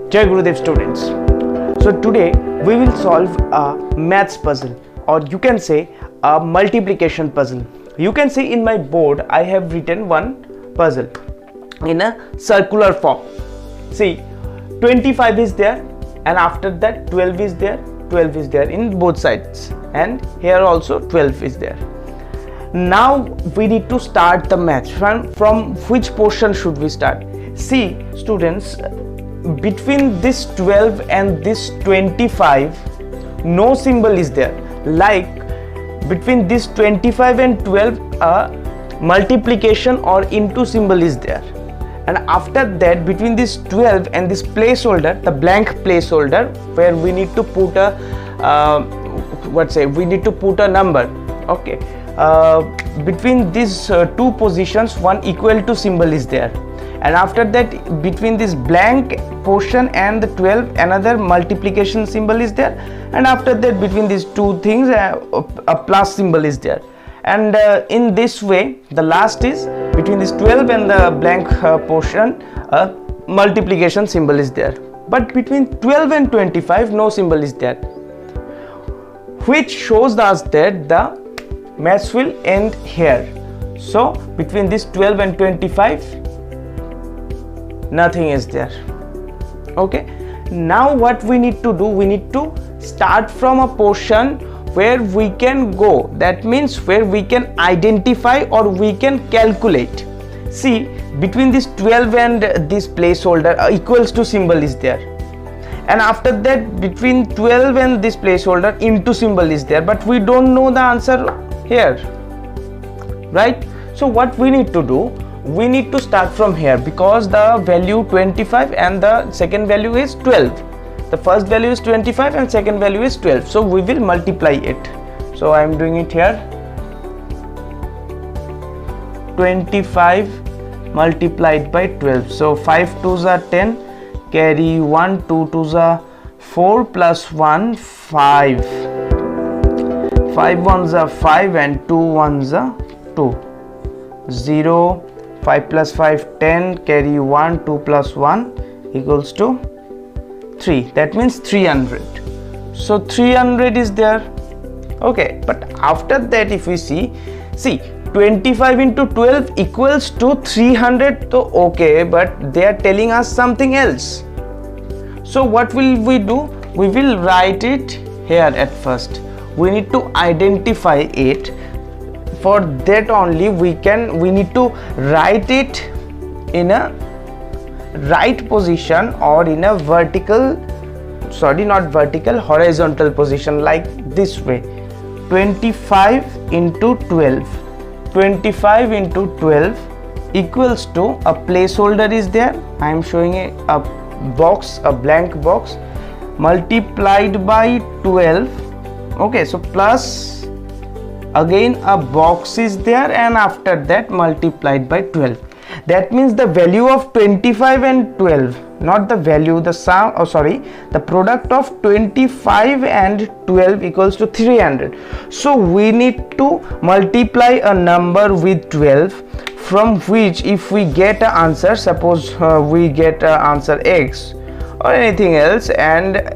Jai Gurudev students. So today we will solve a maths puzzle, or you can say a multiplication puzzle. You can see in my board I have written one puzzle in a circular form. See, 25 is there, and after that 12 is there, 12 is there in both sides, and here also 12 is there. Now we need to start the math. From which portion should we start? See students, between this 12 and this 25 no symbol is there. Like between this 25 and 12 a multiplication or into symbol is there, and after that between this 12 and this placeholder, the blank placeholder where we need to put a we need to put a number. Okay, between these two positions one equal to symbol is there, and after that between this blank portion and the 12 another multiplication symbol is there, and after that between these two things a plus symbol is there, and in this way the last is between this 12 and the blank portion a multiplication symbol is there. But between 12 and 25 no symbol is there, which shows us that the maths will end here. So between this 12 and 25 nothing is there. Okay, now what we need to do, we need to start from a portion where we can go, that means where we can identify or we can calculate. See, between this 12 and this placeholder equals to symbol is there, and after that between 12 and this placeholder into symbol is there, but we don't know the answer here, right? So what we need to do, we need to start from here, because the value 25 and the second value is 12. The first value is 25 and second value is 12, so we will multiply it. So I am doing it here. 25 multiplied by 12, so 5 2s are 10, carry 1, 2 2s are 4 plus 1 5, 5 1s are 5 and 2 1s are 2, 0, 5 plus 5 10, carry 1, 2 plus 1 equals to 3, that means 300. So 300 is there. Okay, but after that if we see 25 into 12 equals to 300, so okay, but they are telling us something else. So what will we do? We will write it here at first. We need to identify it. For that only we need to write it in a right position or in a horizontal position, like this way. 25 into 12, 25 into 12 equals to a placeholder is there. I am showing a box, a blank box, multiplied by 12. Okay, so plus again a box is there, and after that multiplied by 12. That means the value of 25 and 12, not the value, the sum, the product of 25 and 12 equals to 300. So we need to multiply a number with 12, from which if we get an answer, suppose we get an answer x or anything else, and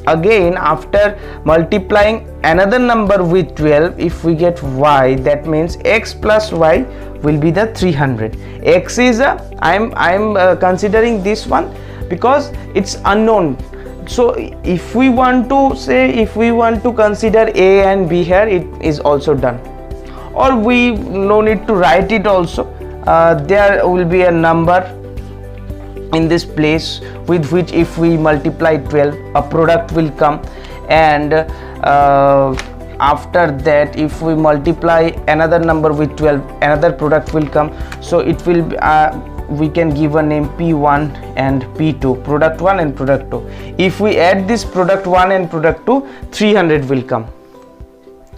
again after multiplying another number with 12, if we get y, that means x plus y will be the 300. X is I'm considering this one because it's unknown. So if we want to consider a and b here, it is also done, or we no need to write it also. There will be a number in this place with which if we multiply 12 a product will come, and after that if we multiply another number with 12 another product will come. So it will be, we can give a name P1 and P2, product 1 and product 2. If we add this product 1 and product 2, 300 will come.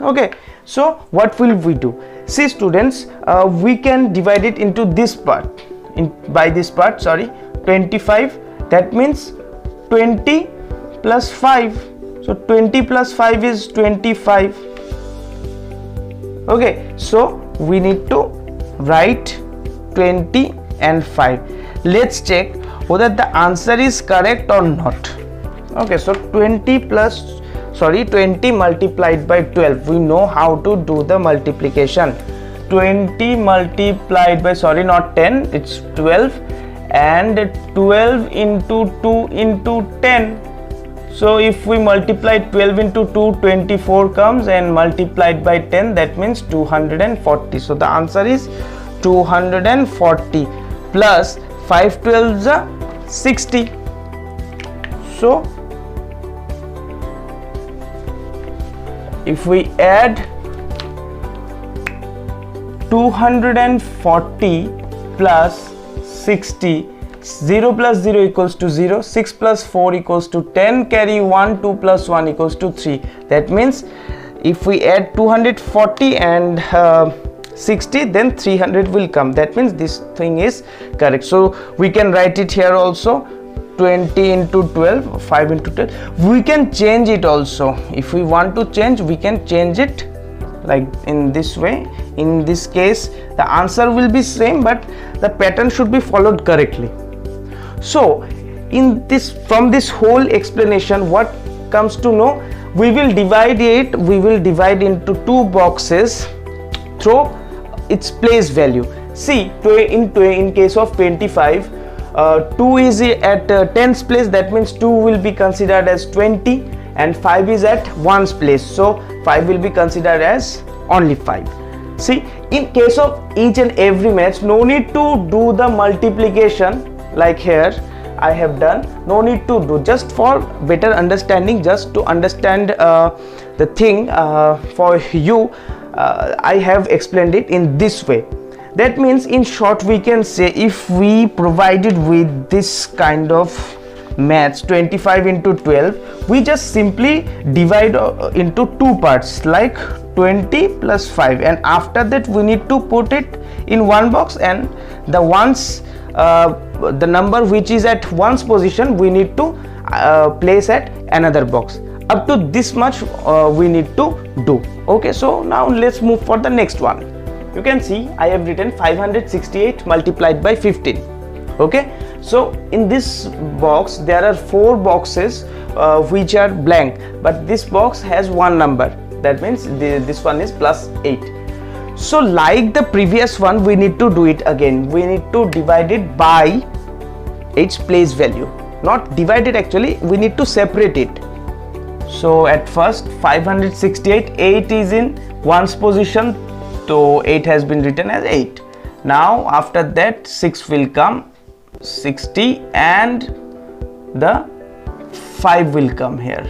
Okay, so what will we do? See students, we can divide it into this part, by this part, 25, that means 20 plus 5. So 20 plus 5 is 25. Okay, so we need to write 20 and 5. Let's check whether the answer is correct or not. Okay, so 20 multiplied by 12, we know how to do the multiplication. 20 multiplied by, sorry, not 10, it's 12, and 12 into 2 into 10. So if we multiply 12 into 2, 24 comes, and multiplied by 10, that means 240. So the answer is 240 plus 5 12s are 60. So if we add 240 plus 60, 0 plus 0 equals to 0, 6 plus 4 equals to 10, carry 1, 2 plus 1 equals to 3. That means if we add 240 and 60, then 300 will come. That means this thing is correct. So we can write it here also, 20 into 12, 5 into 12. We can change it also. If we want to change, we can change it like in this way. In this case, the answer will be same, but the pattern should be followed correctly. So in this, from this whole explanation, what comes to know, we will divide into two boxes through its place value. See, in case of 25, 2 is at 10's place, that means 2 will be considered as 20, and 5 is at 1's place, so 5 will be considered as only 5. See, in case of each and every match, no need to do the multiplication like here I have done. No need to do, just for better understanding, just to understand the thing for you, I have explained it in this way. That means in short we can say, if we provided with this kind of maths 25 into 12, we just simply divide into two parts like 20 plus 5, and after that we need to put it in one box, and the ones the number which is at one's position we need to place at another box. Up to this much we need to do. Okay, so now let's move for the next one. You can see I have written 568 multiplied by 15. Okay, so in this box there are 4 boxes which are blank, but this box has one number, that means this one is plus 8. So like the previous one, we need to do it again. We need to divide it by its place value, not divide it actually, we need to separate it. So at first 568, 8 is in one's position, so 8 has been written as 8. Now after that 6 will come, 60, and the 5 will come here,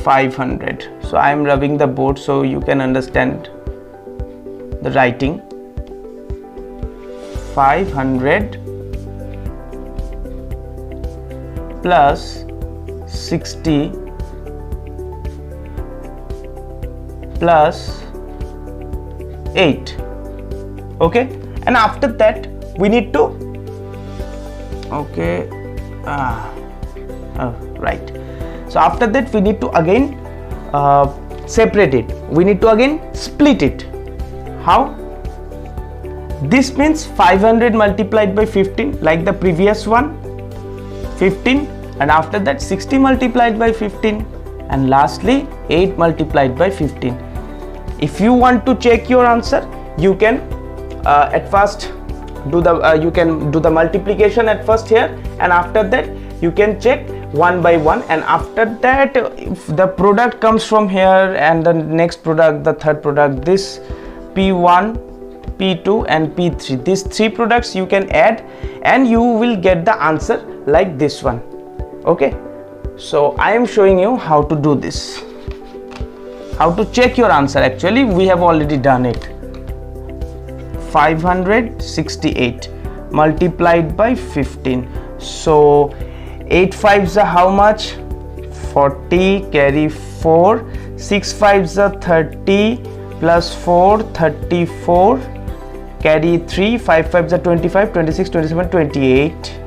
500. So I am rubbing the board so you can understand the writing. 500 plus 60 plus 8. Okay, and after that we need to, okay, right, so after that we need to again separate it. We need to again split it. How? This means 500 multiplied by 15 like the previous one, 15, and after that 60 multiplied by 15, and lastly 8 multiplied by 15. If you want to check your answer, you can at first do the you can do the multiplication at first here, and after that you can check one by one, and after that if the product comes from here and the next product, the third product, this P1, P2 and P3, these 3 products you can add and you will get the answer like this one. Okay, so I am showing you how to do this, how to check your answer. Actually we have already done it. 568 multiplied by 15, so 8 5s are how much? 40, carry 4, 6 5s are 30 plus 4, 34, carry 3, 5 5s are 25, 26, 27, 28,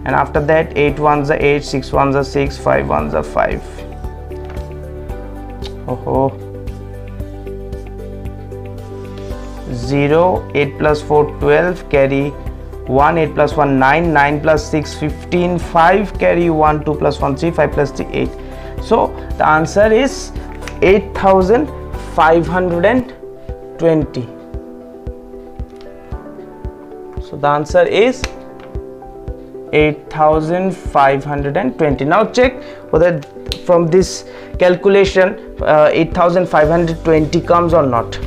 and after that 8 1s are 8, 6 1s are 6, 5 1s are 5. Oh, 0, 8 plus 4 12, carry 1, 8 plus 1 9, 9 plus 6 15, 5 carry 1, 2 plus 1 3, 5 plus 3 8. So the answer is 8520. So the answer is 8520. Now check whether from this calculation 8520 comes or not.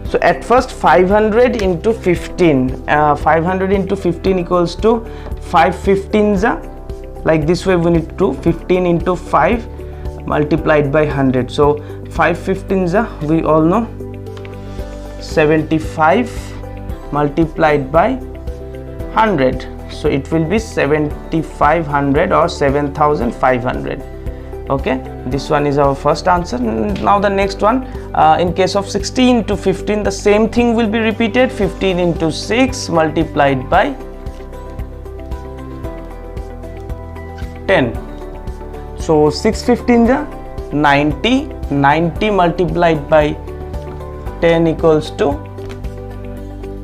So at first 500 into 15, 500 into 15 equals to 5 15s, like this way we need to 15 into 5 multiplied by 100. So 5 15s, we all know 75 multiplied by 100. So it will be 7500 or 7500. Okay, this one is our first answer. Now the next one, in case of 16 to 15, the same thing will be repeated. 15 into 6 multiplied by 10. So 6 15 is 90, 90 multiplied by 10 equals to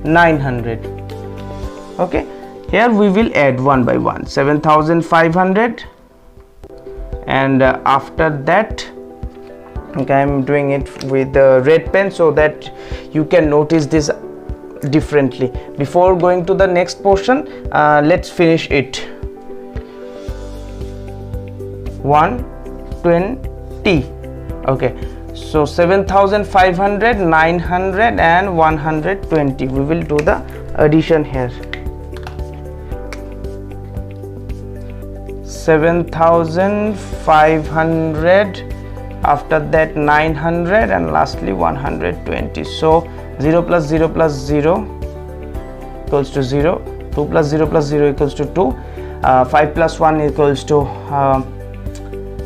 900. Okay, here we will add one by one. 7500, and after that, okay, I am doing it with the red pen so that you can notice this differently. Before going to the next portion, let's finish it. 120. Okay, so 7500, 900 and 120. We will do the addition here. 7500, after that 900, and lastly 120. So 0 plus 0 plus 0 equals to 0, 2 plus 0 plus 0 equals to 2, 5 plus 1 equals to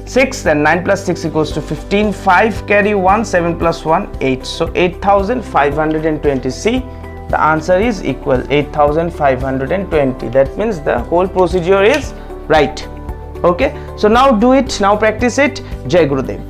6, and 9 plus 6 equals to 15, 5 carry 1, 7 plus 1 8. So 8520. See, the answer is equal 8520. That means the whole procedure is right. Okay, so now do it, now practice it. Jai Gurudev.